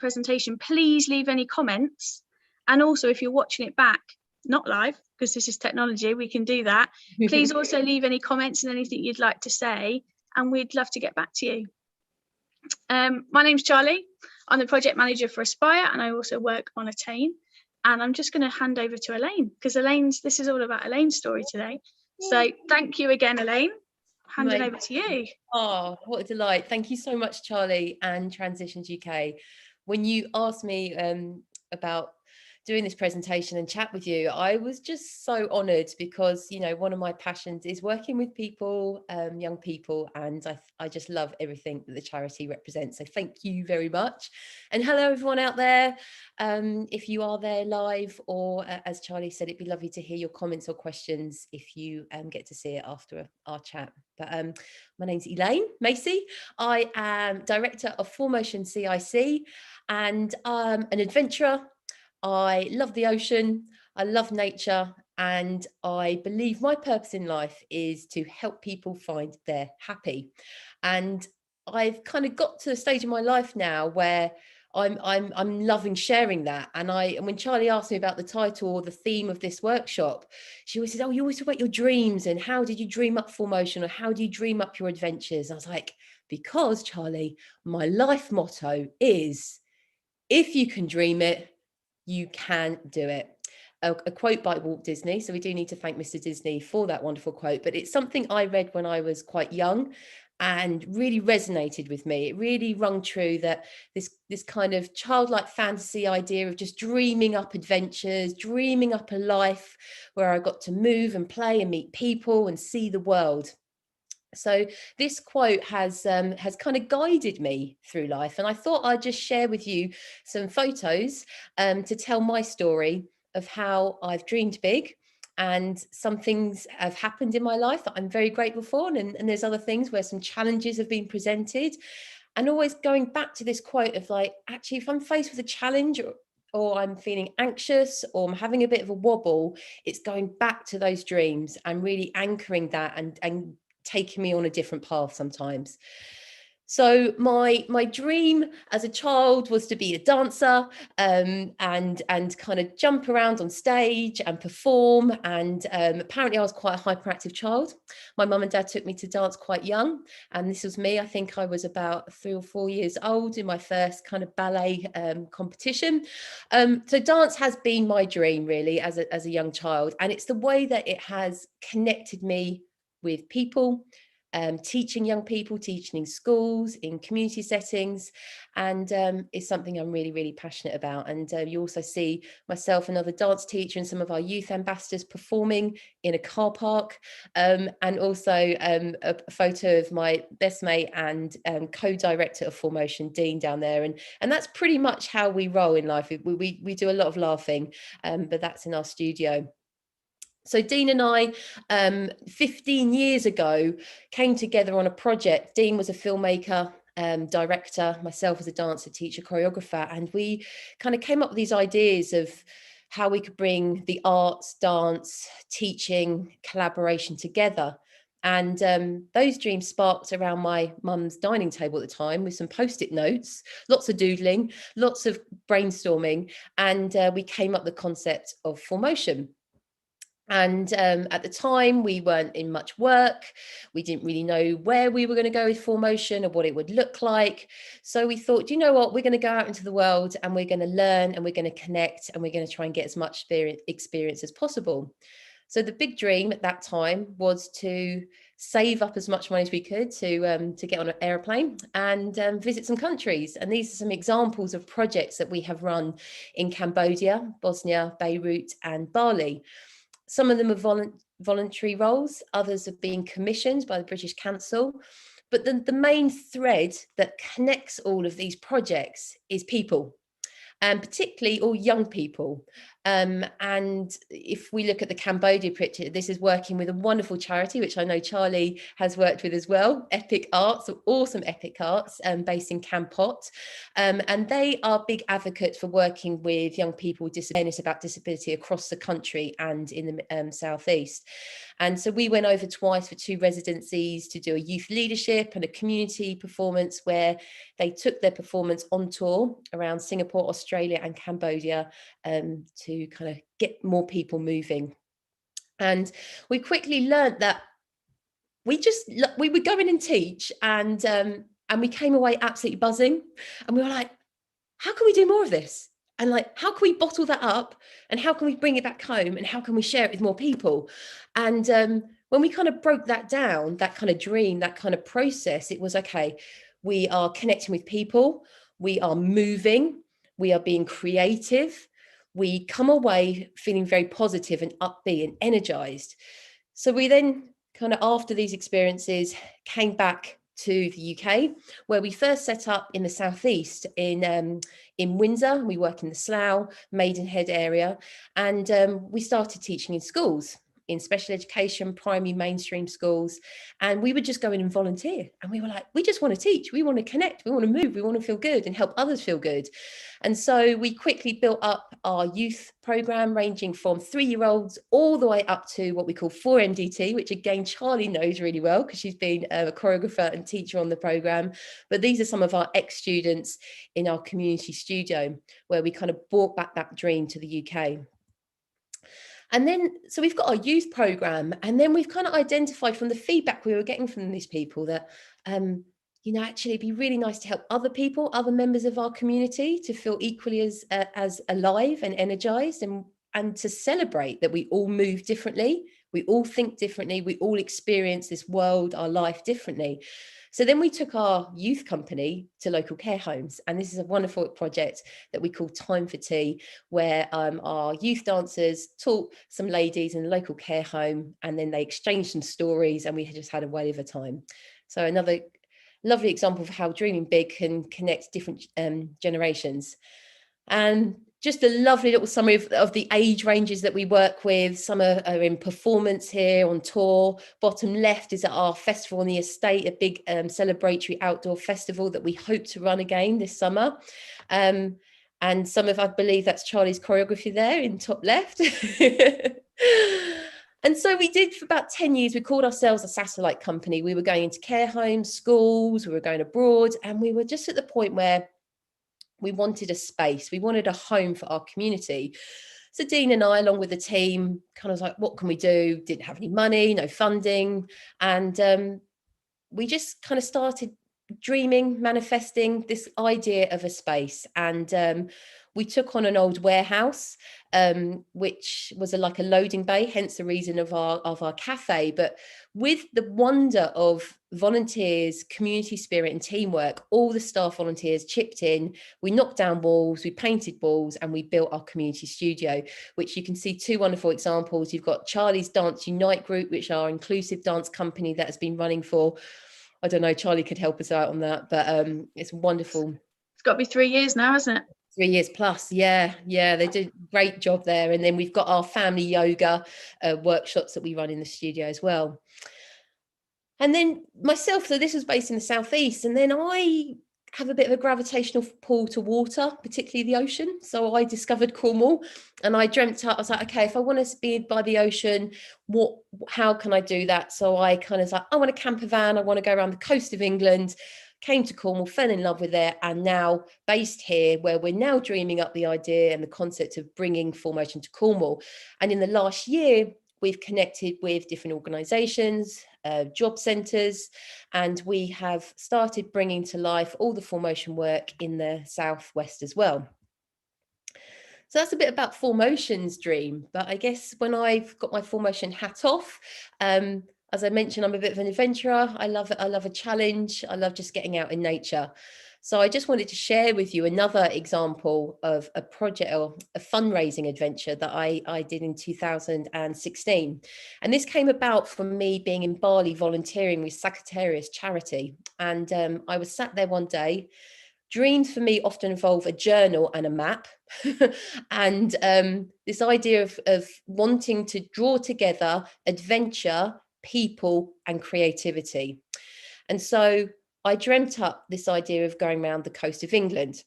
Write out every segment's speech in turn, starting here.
presentation, please leave any comments. And also, if you're watching it back, not live, because this is technology, we can do that. Please also leave any comments and anything you'd like to say, and we'd love to get back to you. My name's Charlie. I'm the project manager for Aspire, and I also work on Attain. And I'm just going to hand over to Elaine, because this is all about Elaine's story today. So thank you again, Elaine. Handing over to you. Oh, what a delight. Thank you so much, Charlie and Transitions UK. When you asked me about doing this presentation and chat with you, I was just so honoured, because, you know, one of my passions is working with people, young people, and I just love everything that the charity represents. So thank you very much. And hello, everyone out there. If you are there live, or as Charlie said, it'd be lovely to hear your comments or questions if you get to see it after our chat. But my name's Elaine Macy. I am Director of Formotion CIC, and I'm an adventurer. I love the ocean, I love nature, and I believe my purpose in life is to help people find their happy. And I've kind of got to a stage in my life now where I'm loving sharing that. And when Charlie asked me about the title or the theme of this workshop, she always said, "Oh, you always talk about your dreams, and how did you dream up Formotion, or how do you dream up your adventures?" And I was like, because, Charlie, my life motto is, if you can dream it, you can do it. A quote by Walt Disney. So we do need to thank Mr. Disney for that wonderful quote, but it's something I read when I was quite young and really resonated with me. It really rung true that this kind of childlike fantasy idea of just dreaming up adventures, dreaming up a life where I got to move and play and meet people and see the world. So this quote has kind of guided me through life, and I thought I'd just share with you some photos to tell my story of how I've dreamed big, and some things have happened in my life that I'm very grateful for, and there's other things where some challenges have been presented, and always going back to this quote of, like, actually, if I'm faced with a challenge, or I'm feeling anxious, or I'm having a bit of a wobble, it's going back to those dreams and really anchoring that and taking me on a different path sometimes. So my dream as a child was to be a dancer, and kind of jump around on stage and perform. And apparently I was quite a hyperactive child. My mum and dad took me to dance quite young, and this was me. I think I was about 3 or 4 years old in my first kind of ballet competition. So dance has been my dream, really, as a young child, and it's the way that it has connected me with people, teaching young people, teaching in schools, in community settings, and it's something I'm really, really passionate about. And you also see myself, another dance teacher, and some of our youth ambassadors performing in a car park, and also a photo of my best mate and co-director of Formotion, Dean, down there. And that's pretty much how we roll in life. We do a lot of laughing, but that's in our studio. So Dean and I, 15 years ago, came together on a project. Dean was a filmmaker, director, myself as a dancer, teacher, choreographer, and we kind of came up with these ideas of how we could bring the arts, dance, teaching, collaboration together. And those dreams sparked around my mum's dining table at the time, with some post-it notes, lots of doodling, lots of brainstorming, and we came up with the concept of Formotion. And at the time, we weren't in much work. We didn't really know where we were going to go with Formotion or what it would look like. So we thought, you know what, we're going to go out into the world, and we're going to learn, and we're going to connect, and we're going to try and get as much experience as possible. So the big dream at that time was to save up as much money as we could to get on an airplane and visit some countries. And these are some examples of projects that we have run in Cambodia, Bosnia, Beirut, and Bali. Some of them are voluntary roles, others have been commissioned by the British Council. But the main thread that connects all of these projects is people, and particularly all young people. And if we look at the Cambodia picture, this is working with a wonderful charity, which I know Charlie has worked with as well, Epic Arts, awesome Epic Arts, based in Kampot. And they are big advocates for working with young people with awareness about disability across the country and in the Southeast. And so we went over twice for 2 residencies to do a youth leadership and a community performance, where they took their performance on tour around Singapore, Australia and Cambodia, to kind of get more people moving. And we quickly learned that we would go in and teach, and we came away absolutely buzzing, and we were like, how can we do more of this? And like, how can we bottle that up, and how can we bring it back home, and how can we share it with more people? And when we kind of broke that down, that kind of dream, that kind of process, it was, okay, we are connecting with people, we are moving, we are being creative, we come away feeling very positive and upbeat and energized. So we then kind of, after these experiences, came back to the UK, where we first set up in the southeast in Windsor. We work in the Slough, Maidenhead area, and we started teaching in schools, in special education, primary, mainstream schools. And we would just go in and volunteer. And we were like, we just want to teach, we want to connect, we want to move, we want to feel good and help others feel good. And so we quickly built up our youth program, ranging from 3-year-olds all the way up to what we call 4MDT, which again, Charlie knows really well because she's been a choreographer and teacher on the program. But these are some of our ex-students in our community studio, where we kind of brought back that dream to the UK. And then, so we've got our youth program, and then we've kind of identified from the feedback we were getting from these people that, actually it'd be really nice to help other people, other members of our community, to feel equally as alive and energized, and to celebrate that we all move differently, we all think differently, we all experience this world, our life differently. So then we took our youth company to local care homes, and this is a wonderful project that we call Time for Tea, where our youth dancers taught some ladies in a local care home, and then they exchanged some stories, and we just had a whale of a time. So another lovely example of how dreaming big can connect different generations. And just a lovely little summary of the age ranges that we work with. Some are in performance here on tour. Bottom left is at our festival on the estate, a big celebratory outdoor festival that we hope to run again this summer. And some of, I believe that's Charlie's choreography there in top left. And so we did for about 10 years. We called ourselves a satellite company. We were going into care homes, schools, we were going abroad, and we were just at the point where we wanted a space, we wanted a home for our community. So Dean and I, along with the team, kind of was like, what can we do? Didn't have any money, no funding. And we just kind of started dreaming, manifesting this idea of a space. And we took on an old warehouse, which was like a loading bay, hence the reason of our cafe. But with the wonder of volunteers, community spirit and teamwork, all the staff volunteers chipped in. We knocked down walls, we painted walls, and we built our community studio, which you can see 2 wonderful examples. You've got Charlie's Dance Unite group, which are our inclusive dance company that has been running for, I don't know, Charlie could help us out on that, but it's wonderful. It's got to be 3 years now, hasn't it? 3 years plus, yeah, they do a great job there. And then we've got our family yoga workshops that we run in the studio as well. And then myself, so this was based in the southeast, and then I have a bit of a gravitational pull to water, particularly the ocean. So I discovered Cornwall, and I dreamt up, I was like, okay, if I want to be by the ocean, how can I do that? So I kind of like, I want a camper van, I want to go around the coast of England. Came to Cornwall, fell in love with it, and now based here, where we're now dreaming up the idea and the concept of bringing full motion to Cornwall. And in the last year, we've connected with different organisations, job centres, and we have started bringing to life all the full motion work in the southwest as well. So that's a bit about full motion's dream. But I guess when I've got my full motion hat off, as I mentioned, I'm a bit of an adventurer. I love a challenge. I love just getting out in nature. So I just wanted to share with you another example of a project or a fundraising adventure that I did in 2016. And this came about from me being in Bali volunteering with Sagittarius charity. And I was sat there one day dreams for me often involve a journal and a map. And this idea of wanting to draw together adventure, people, and creativity. And so I dreamt up this idea of going around the coast of England.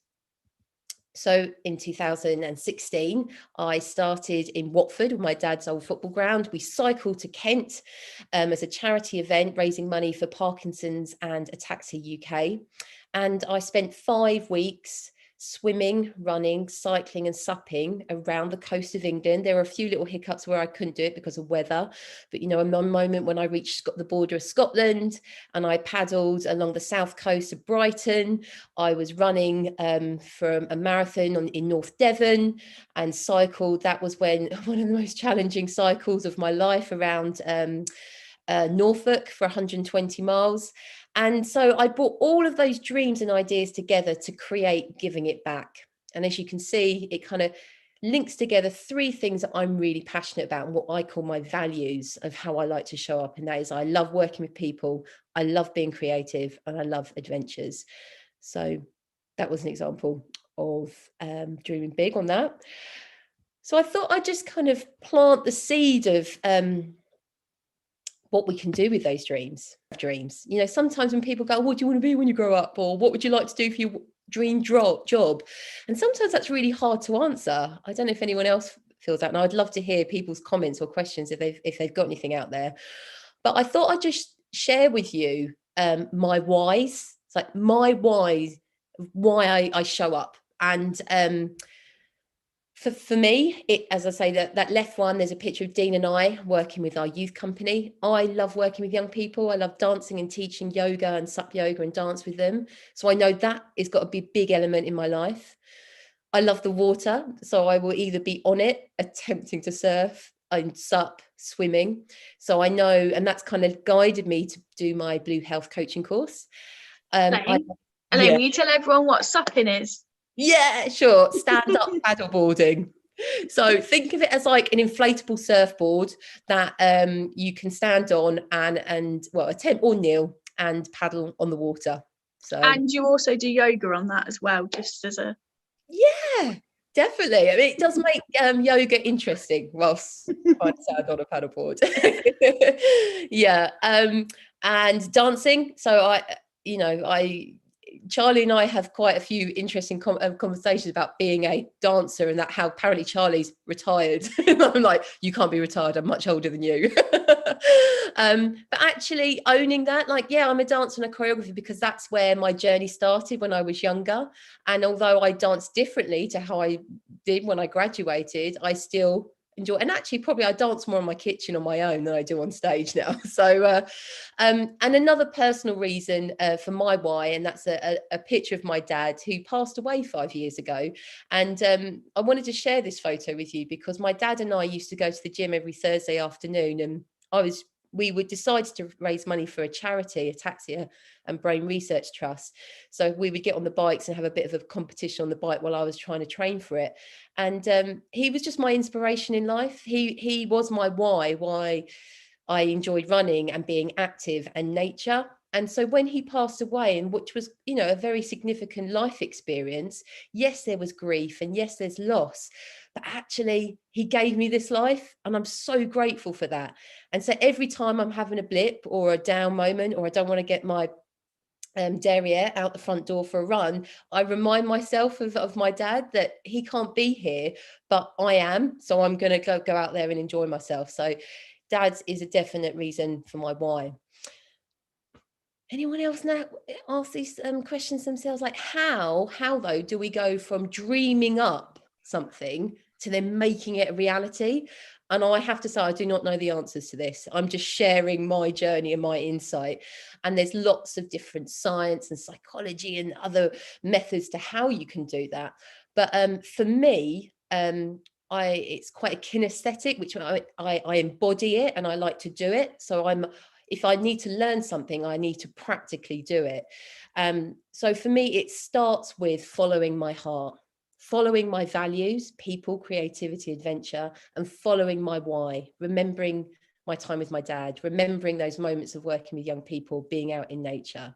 So in 2016, I started in Watford with my dad's old football ground. We cycled to Kent as a charity event, raising money for Parkinson's and Ataxia UK. And I spent 5 weeks swimming, running, cycling and supping around the coast of England. There were a few little hiccups where I couldn't do it because of weather. But, you know, a moment when I reached the border of Scotland and I paddled along the south coast of Brighton, I was running from a marathon in North Devon and cycled. That was when one of the most challenging cycles of my life around Norfolk for 120 miles. And so I brought all of those dreams and ideas together to create Giving It Back. And as you can see, it kind of links together 3 things that I'm really passionate about and what I call my values of how I like to show up. And that is, I love working with people, I love being creative, and I love adventures. So that was an example of dreaming big on that. So I thought I'd just kind of plant the seed of what we can do with those dreams. You know, sometimes when people go, what do you want to be when you grow up? Or what would you like to do for your dream job? And sometimes that's really hard to answer. I don't know if anyone else feels that. And I'd love to hear people's comments or questions if they've got anything out there. But I thought I'd just share with you my whys. It's like my whys, why I show up. And for me, as I say, that left one, there's a picture of Dean and I working with our youth company. I love working with young people. I love dancing and teaching yoga and sup yoga and dance with them. So I know that has got to be a big element in my life. I love the water. So I will either be on it, attempting to surf, and sup, swimming. So I know, and that's kind of guided me to do my Blue Health coaching course. Elaine, will you tell everyone what supping is? Yeah, sure. Stand up paddleboarding. So think of it as like an inflatable surfboard that you can stand on and well, attempt or kneel and paddle on the water. So, and you also do yoga on that as well, just as a yeah, definitely. I mean, it does make yoga interesting whilst trying to stand on a paddleboard. Yeah, and dancing. So Charlie and I have quite a few interesting conversations about being a dancer and that how apparently Charlie's retired. I'm like, you can't be retired. I'm much older than you. But actually owning that, like, yeah, I'm a dancer and a choreographer because that's where my journey started when I was younger. And although I dance differently to how I did when I graduated, I still enjoy, and actually probably I dance more in my kitchen on my own than I do on stage now. So and another personal reason for my why, and that's a picture of my dad who passed away 5 years ago. And I wanted to share this photo with you because my dad and I used to go to the gym every Thursday afternoon, and we would decide to raise money for a charity, Ataxia and Brain Research Trust. So we would get on the bikes and have a bit of a competition on the bike while I was trying to train for it. And he was just my inspiration in life. He was my why I enjoyed running and being active and nature. And so when he passed away, and which was, you know, a very significant life experience, yes, there was grief and yes, there's loss, but actually he gave me this life and I'm so grateful for that. And so every time I'm having a blip or a down moment, or I don't want to get my derriere out the front door for a run, I remind myself of my dad, that he can't be here, but I am. So I'm going to go out there and enjoy myself. So dad's is a definite reason for my why. Anyone else now ask these questions themselves, like how though do we go from dreaming up something to then making it a reality? And I have to say, I do not know the answers to this. I'm just sharing my journey and my insight. And there's lots of different science and psychology and other methods to how you can do that. But for me, it's quite a kinesthetic, which I embody it and I like to do it. So if I need to learn something, I need to practically do it. So for me, it starts with following my heart, following my values, people, creativity, adventure, and following my why, remembering my time with my dad, remembering those moments of working with young people, being out in nature.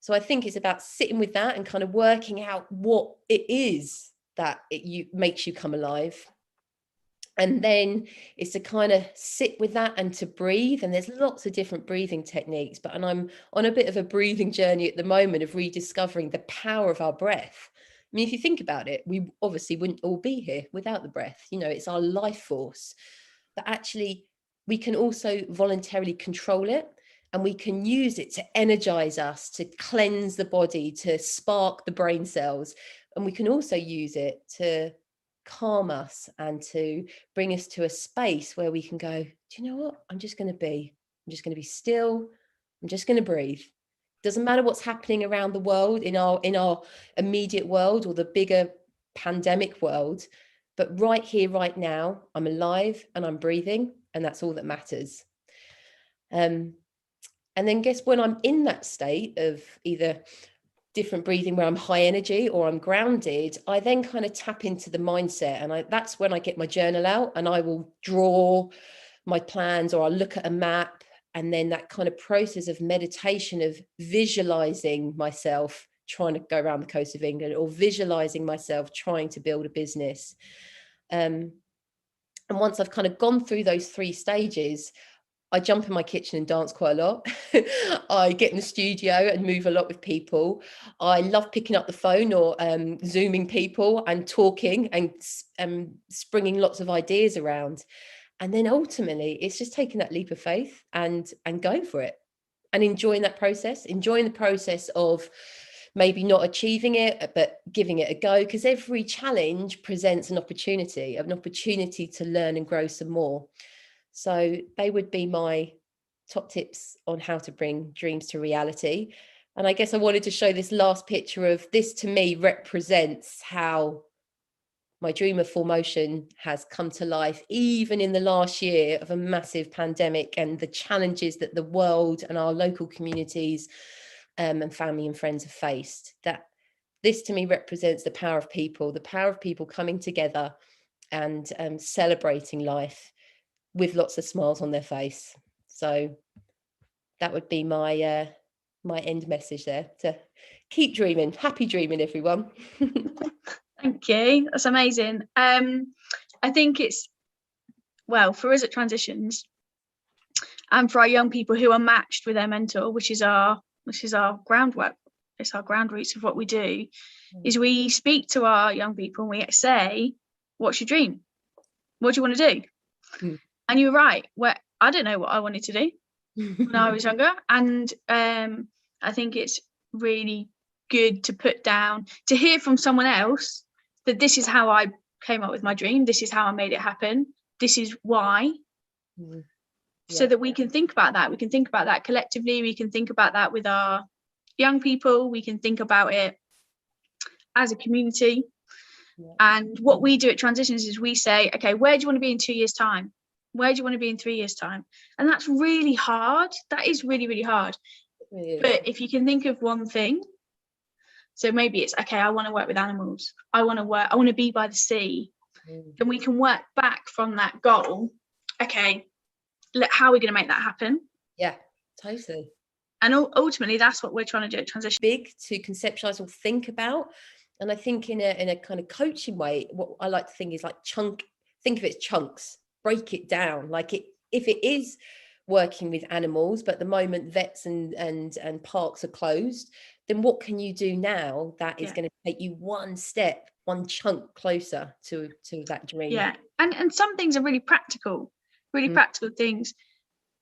So I think it's about sitting with that and kind of working out what it is that makes you come alive. And then it's to kind of sit with that and to breathe. And there's lots of different breathing techniques, and I'm on a bit of a breathing journey at the moment of rediscovering the power of our breath. I mean, if you think about it, we obviously wouldn't all be here without the breath. You know, it's our life force. But actually, we can also voluntarily control it, and we can use it to energize us, to cleanse the body, to spark the brain cells. And we can also use it to calm us and to bring us to a space where we can go, do you know what? I'm just going to be still. I'm just going to breathe. Doesn't matter what's happening around the world, in our immediate world or the bigger pandemic world, but right here, right now, I'm alive and I'm breathing, and that's all that matters. And then guess when I'm in that state of either different breathing where I'm high energy or I'm grounded, I then kind of tap into the mindset, and that's when I get my journal out and I will draw my plans, or I'll look at a map. And then that kind of process of meditation, of visualizing myself trying to go around the coast of England, or visualizing myself trying to build a business. And once I've kind of gone through those 3 stages, I jump in my kitchen and dance quite a lot. I get in the studio and move a lot with people. I love picking up the phone or Zooming people and talking and springing lots of ideas around. And then ultimately, it's just taking that leap of faith and going for it and enjoying that process, enjoying the process of maybe not achieving it, but giving it a go, because every challenge presents an opportunity to learn and grow some more. So they would be my top tips on how to bring dreams to reality. And I guess I wanted to show this last picture of this. To me, represents how my dream of Full Motion has come to life, even in the last year of a massive pandemic and the challenges that the world and our local communities and family and friends have faced. That this to me represents the power of people coming together and celebrating life with lots of smiles on their face. So that would be my my end message there, to keep dreaming. Happy dreaming, everyone. Thank you. That's amazing. I think it's, well, for us at Transitions and for our young people who are matched with their mentor, which is our groundwork, it's our ground roots of what we do, is we speak to our young people and we say, what's your dream? What do you want to do? And you're right, I don't know what I wanted to do when I was younger. And I think it's really good to put down, to hear from someone else that this is how I came up with my dream, this is how I made it happen, this is why. So that we can think about that. We can think about that collectively. We can think about that with our young people. We can think about it as a community. And what we do at Transitions is we say, okay, where do you want to be in 2 years' time? Where do you want to be in 3 years' time? And that's really hard. That is really, really hard. But if you can think of one thing, so maybe it's, okay, I want to work with animals. I want to be by the sea. Then we can work back from that goal. Okay, how are we going to make that happen? Yeah, totally. And ultimately, that's what we're trying to do at Transition. Big to conceptualize or think about. And I think in a kind of coaching way, what I like to think is like think of it as chunks, break it down. Like if it is working with animals, but at the moment vets and parks are closed, then what can you do now that is going to take you one step, one chunk closer to that dream? Yeah, and some things are really practical things.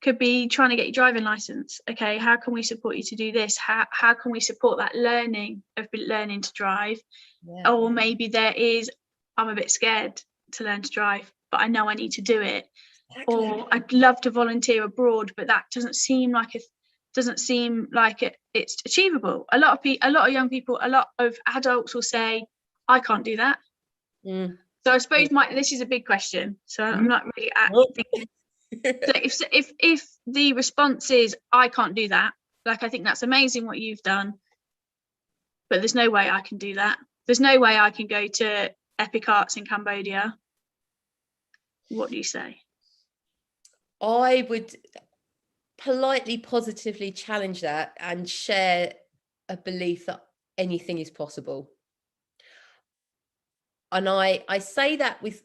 Could be trying to get your driving license. Okay, how can we support you to do this? How can we support that learning to drive? Or maybe there is, I'm a bit scared to learn to drive, but I know I need to do it. Exactly. Or I'd love to volunteer abroad, but that doesn't seem like it's achievable. A lot of young people, a lot of adults will say, I can't do that. So I suppose this is a big question. So I'm not really thinking. So if the response is I can't do that, like, I think that's amazing what you've done, but there's no way I can do that. There's no way I can go to Epic Arts in Cambodia. What do you say? I would politely, positively challenge that and share a belief that anything is possible. And I say that with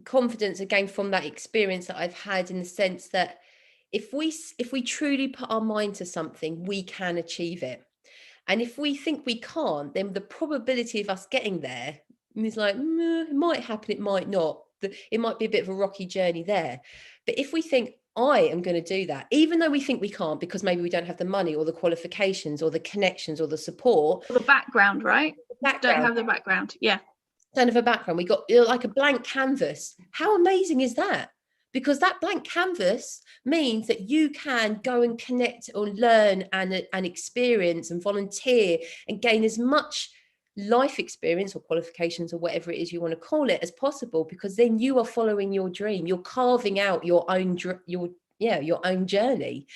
confidence, again, from that experience that I've had, in the sense that if we truly put our mind to something, we can achieve it. And if we think we can't, then the probability of us getting there is like, it might happen, it might not. It might be a bit of a rocky journey there. But if we think, I am going to do that, even though we think we can't, because maybe we don't have the money or the qualifications or the connections or the support. Or the background, right? Don't have the background. Yeah. Don't have a background. We got like a blank canvas. How amazing is that? Because that blank canvas means that you can go and connect or learn and experience and volunteer and gain as much life experience or qualifications or whatever it is you want to call it as possible, because then you are following your dream. You're carving out your own journey.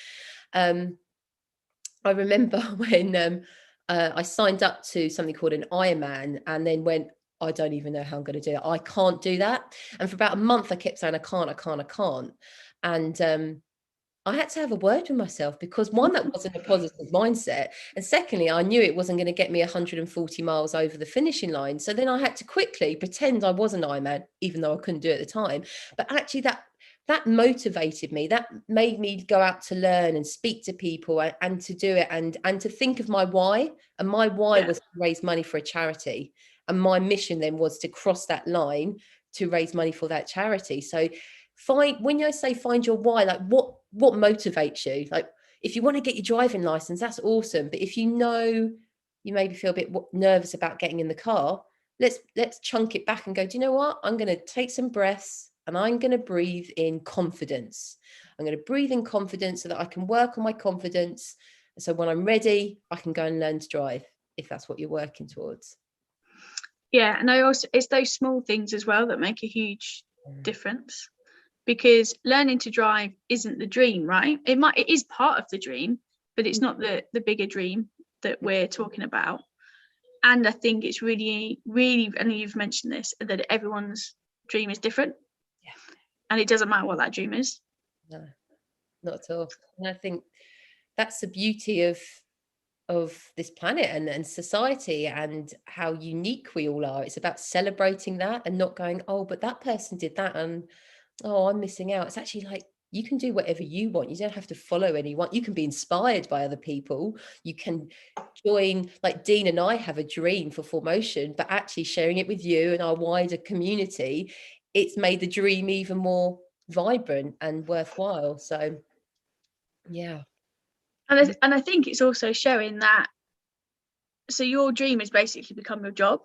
I remember when I signed up to something called an Ironman, and then went, I don't even know how I'm going to do it. I can't do that. And for about a month, I kept saying, I can't. And I had to have a word with myself, because one, that wasn't a positive mindset. And secondly, I knew it wasn't going to get me 140 miles over the finishing line. So then I had to quickly pretend I was an Ironman, even though I couldn't do it at the time. But actually that motivated me. That made me go out to learn and speak to people and to do it and to think of my why. And my why was to raise money for a charity. And my mission then was to cross that line to raise money for that charity. So when I say find your why, like what motivates you? Like, if you want to get your driving license, that's awesome. But if you maybe feel a bit nervous about getting in the car, let's chunk it back and go, do you know what? I'm going to take some breaths and I'm going to breathe in confidence. I'm going to breathe in confidence so that I can work on my confidence. So when I'm ready, I can go and learn to drive, if that's what you're working towards. Yeah, and it's those small things as well that make a huge difference, because learning to drive isn't the dream, right? It is part of the dream, but it's not the bigger dream that we're talking about. And I think it's really, really, and you've mentioned this, that everyone's dream is different. Yeah. And it doesn't matter what that dream is. No, not at all. And I think that's the beauty of this planet and society, and how unique we all are. It's about celebrating that and not going, oh, but that person did that and oh, I'm missing out. It's actually like, you can do whatever you want. You don't have to follow anyone. You can be inspired by other people. You can join, like Dean and I have a dream for Formotion, but actually sharing it with you and our wider community, it's made the dream even more vibrant and worthwhile. So yeah. And I think it's also showing that, so your dream has basically become your job,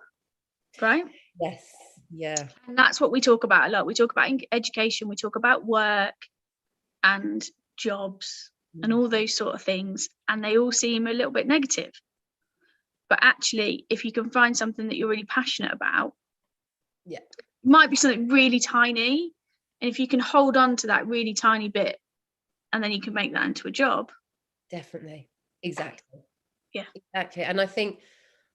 right? Yes. Yeah. And that's what we talk about a lot. We talk about education, we talk about work and jobs and all those sort of things, and they all seem a little bit negative. But actually, if you can find something that you're really passionate about, yeah, it might be something really tiny, and if you can hold on to that really tiny bit, and then you can make that into a job. Definitely. Exactly. Yeah, exactly. And I think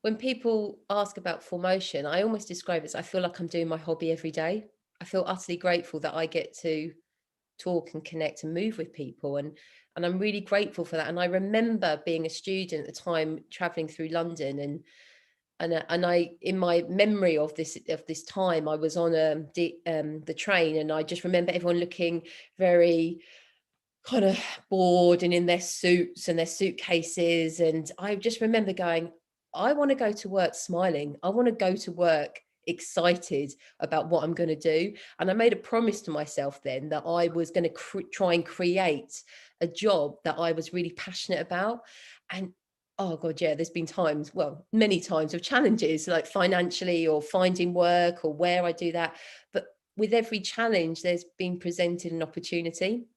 when people ask about Formotion, I almost describe it as, I feel like I'm doing my hobby every day. I feel utterly grateful that I get to talk and connect and move with people, and I'm really grateful for that. And I remember being a student at the time, traveling through London, and I, in my memory of this time, I was on the train, and I just remember everyone looking very kind of bored and in their suits and their suitcases, and I just remember going, I want to go to work smiling. I want to go to work excited about what I'm going to do. And I made a promise to myself then that I was going to try and create a job that I was really passionate about. And oh God, yeah, there's been times, well, many times of challenges, like financially or finding work or where I do that. But with every challenge, there's been presented an opportunity.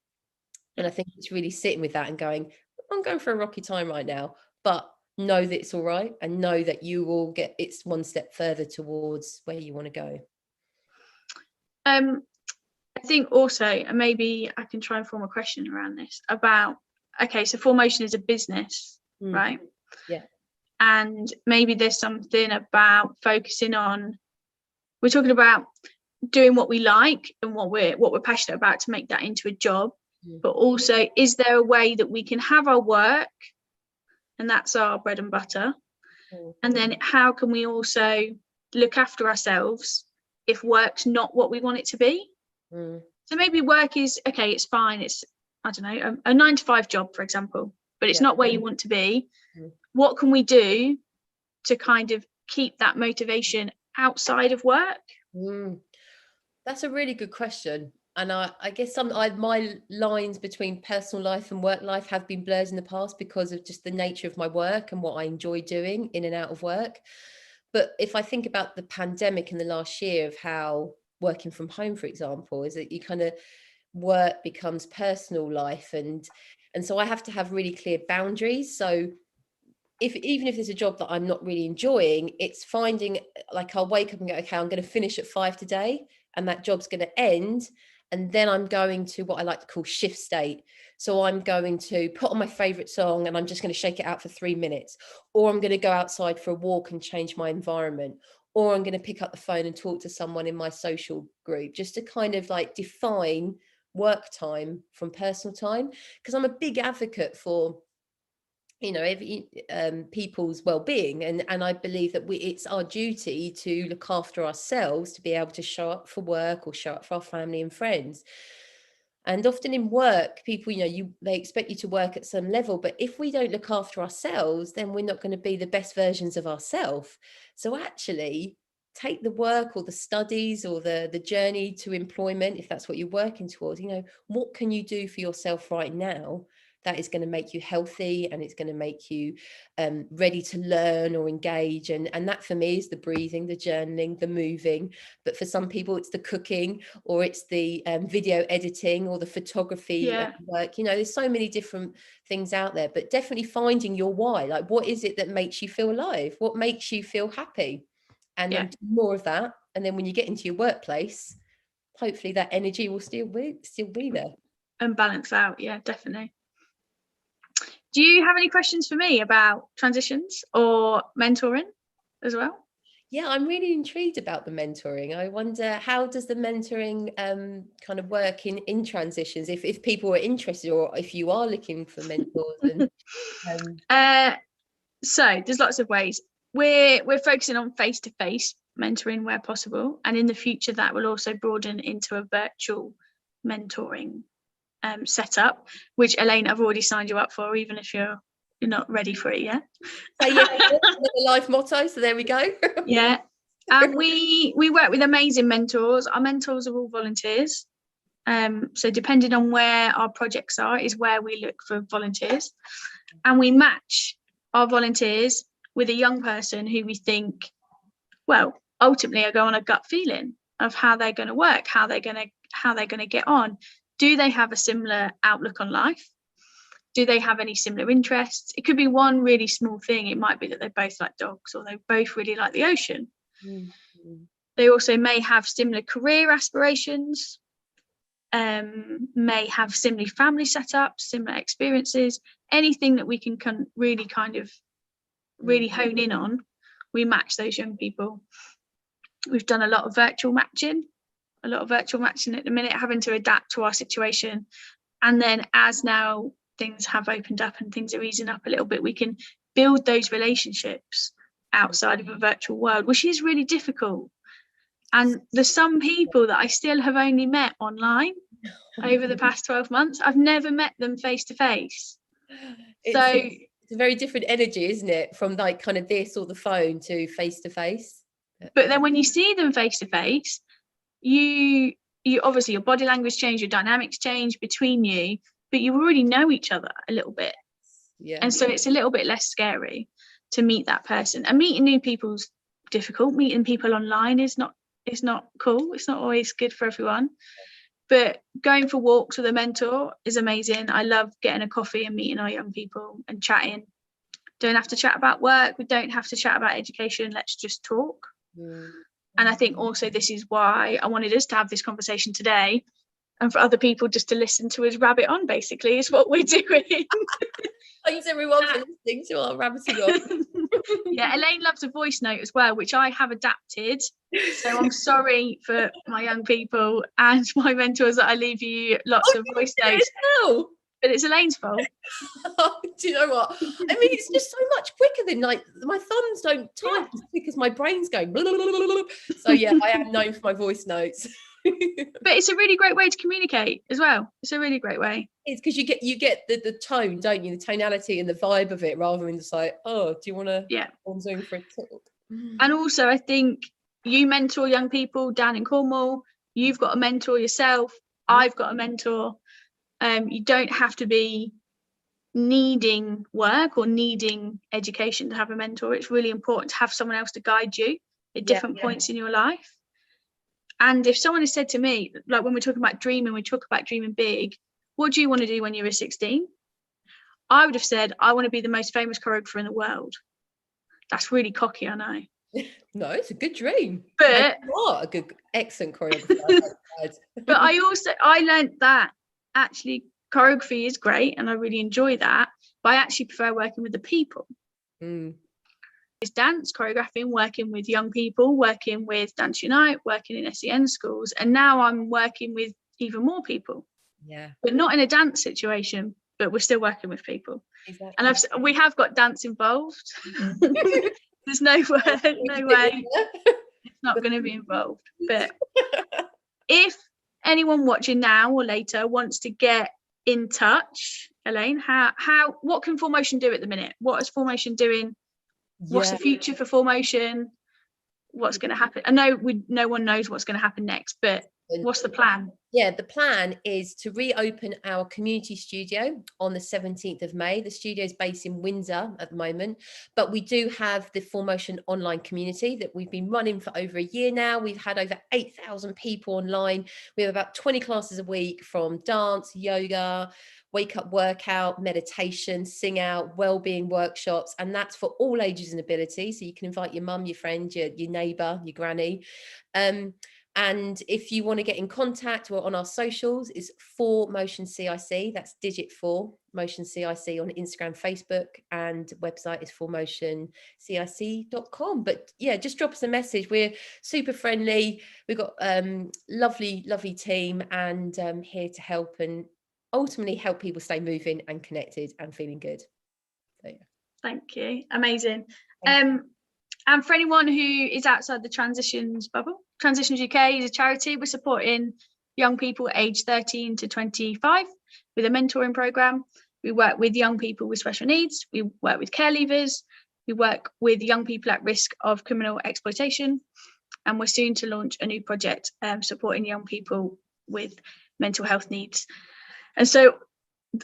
And I think it's really sitting with that and going, I'm going for a rocky time right now, but know that it's all right, and know that you will get, it's one step further towards where you want to go. I think also, and maybe I can try and form a question around this, about, okay, so Formotion is a business, right? Yeah. And maybe there's something about focusing on, we're talking about doing what we like and what we're passionate about to make that into a job. But also, is there a way that we can have our work and that's our bread and butter. Mm. And then how can we also look after ourselves if work's not what we want it to be? Mm. So maybe work is okay, it's fine, it's, I don't know, a 9 to 5 job, for example, but it's Yeah. not where you want to be. Mm. What can we do to kind of keep that motivation outside of work? Mm. That's a really good question. And I guess my lines between personal life and work life have been blurred in the past because of just the nature of my work and what I enjoy doing in and out of work. But if I think about the pandemic in the last year of how working from home, for example, is that you kind of work becomes personal life, and so I have to have really clear boundaries. So even if there's a job that I'm not really enjoying, it's finding, like, I'll wake up and go, okay, I'm going to finish at 5 today, and that job's going to end. And then I'm going to what I like to call shift state. So I'm going to put on my favorite song and I'm just going to shake it out for 3 minutes, or I'm going to go outside for a walk and change my environment, or I'm going to pick up the phone and talk to someone in my social group, just to kind of like define work time from personal time. Because I'm a big advocate for, people's well-being, and I believe that it's our duty to look after ourselves to be able to show up for work or show up for our family and friends. And often in work, people, they expect you to work at some level, but if we don't look after ourselves, then we're not going to be the best versions of ourselves. So actually take the work or the studies or the journey to employment, if that's what you're working towards, what can you do for yourself right now that is going to make you healthy, and it's going to make you ready to learn or engage. And that for me is the breathing, the journaling, the moving. But for some people it's the cooking, or it's the video editing, or the photography work. There's so many different things out there, but definitely finding your why. Like, what is it that makes you feel alive? What makes you feel happy? And then more of that. And then when you get into your workplace, hopefully that energy will still be there. And balance out. Yeah, definitely. Do you have any questions for me about transitions or mentoring as well? Yeah, I'm really intrigued about the mentoring. I wonder, how does the mentoring kind of work in transitions, if people are interested, or if you are looking for mentors? So there's lots of ways. We're focusing on face-to-face mentoring where possible, and in the future that will also broaden into a virtual mentoring setup, which Elaine, I've already signed you up for, even if you're not ready for it yet. So yeah, the life motto. So there we go. Yeah. And we work with amazing mentors. Our mentors are all volunteers. So depending on where our projects are is where we look for volunteers, and we match our volunteers with a young person who we think, well, ultimately I go on a gut feeling of how they're going to work, how they're going to get on. Do they have a similar outlook on life? Do they have any similar interests? It could be one really small thing. It might be that they both like dogs, or they both really like the ocean. Mm-hmm. They also may have similar career aspirations, may have similar family setups, similar experiences. Anything that we can really hone in on, we match those young people. We've done a lot of virtual matching at the minute, having to adapt to our situation. And then as now things have opened up and things are easing up a little bit, we can build those relationships outside of a virtual world, which is really difficult. And there's some people that I still have only met online over the past 12 months. I've never met them face to face. So it's a very different energy, isn't it, from like kind of this or the phone to face. But then when you see them face to face, you obviously, your body language change, your dynamics change between you, but you already know each other a little bit. Yeah. And so it's a little bit less scary to meet that person. And meeting new people's difficult. Meeting people online is not cool. It's not always good for everyone. But going for walks with a mentor is amazing. I love getting a coffee and meeting our young people and chatting. Don't have to chat about work. We don't have to chat about education. Let's just talk. And I think also this is why I wanted us to have this conversation today, and for other people just to listen to us rabbit on, basically, is what we're doing. Thanks everyone for listening to our rabbiting on. Yeah, Elaine loves a voice note as well, which I have adapted. So I'm sorry for my young people and my mentors that I leave you lots of voice notes. No. but it's Elaine's fault. Do you know what? I mean, it's just so much quicker than, like, my thumbs don't type as quick as my brain's going. Blah, blah, blah, blah, blah. So yeah, I am known for my voice notes. But it's a really great way to communicate as well. It's a really great way. It's because you get the tone, don't you? The tonality and the vibe of it, rather than just like, oh, do you want to on Zoom for a talk? And also, I think you mentor young people down in Cornwall. You've got a mentor yourself. I've got a mentor. You don't have to be needing work or needing education to have a mentor. It's really important to have someone else to guide you at different points in your life. And if someone has said to me, like when we're talking about dreaming, we talk about dreaming big, what do you want to do when you were 16? I would have said, I want to be the most famous choreographer in the world. That's really cocky, I know. No, it's a good dream. But you are a good, excellent choreographer. But I learned that actually choreography is great and I really enjoy that, but I actually prefer working with the people. It's dance, choreographing, working with young people, working with Dance Unite, working in SEN schools, and now I'm working with even more people. But not in a dance situation, but we're still working with people. Exactly. And we have got dance involved. There's no way it's not going to be involved. But if anyone watching now or later wants to get in touch, Elaine, what can Formation do at the minute? What is Formation doing? What's the future for Formation? What's going to happen? I know no one knows what's going to happen next, but what's the plan? Yeah, the plan is to reopen our community studio on the 17th of May. The studio is based in Windsor at the moment, but we do have the Formation online community that we've been running for over a year now. We've had over 8,000 people online. We have about 20 classes a week, from dance, yoga, wake up workout, meditation, sing out, well-being workshops, and that's for all ages and abilities. So you can invite your mum, your friend, your neighbour, your granny. And if you want to get in contact, we're on our socials, is 4Motion CIC. That's digit 4 Motion CIC on Instagram, Facebook, and website is 4motioncic.com. But yeah, just drop us a message. We're super friendly. We've got lovely team, and here to help and ultimately help people stay moving and connected and feeling good. So yeah. Thank you. Amazing. And for anyone who is outside the Transitions bubble, Transitions UK is a charity. We're supporting young people aged 13 to 25 with a mentoring program. We work with young people with special needs. We work with care leavers. We work with young people at risk of criminal exploitation. And we're soon to launch a new project supporting young people with mental health needs. And so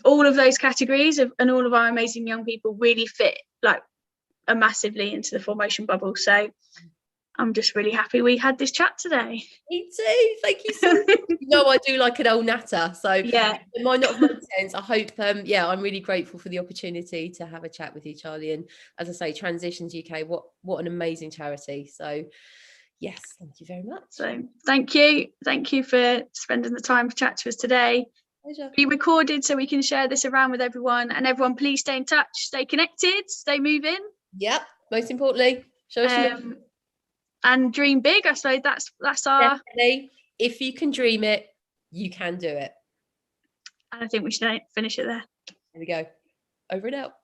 all of those categories and all of our amazing young people really fit massively into the Formation bubble. So I'm just really happy we had this chat today. Me too. Thank you so much. I do like an old natter. So yeah, it might not have made sense. I hope, I'm really grateful for the opportunity to have a chat with you, Charlie. And as I say, Transitions UK, what an amazing charity. So yes, thank you very much. So thank you for spending the time to chat to us today. Pleasure. Be recorded so we can share this around with everyone, and everyone please stay in touch, stay connected, stay moving. Yep, most importantly, show us and dream big. I suppose that's our definitely. If you can dream it, you can do it. And I think we should finish it there. There we go. Over and out.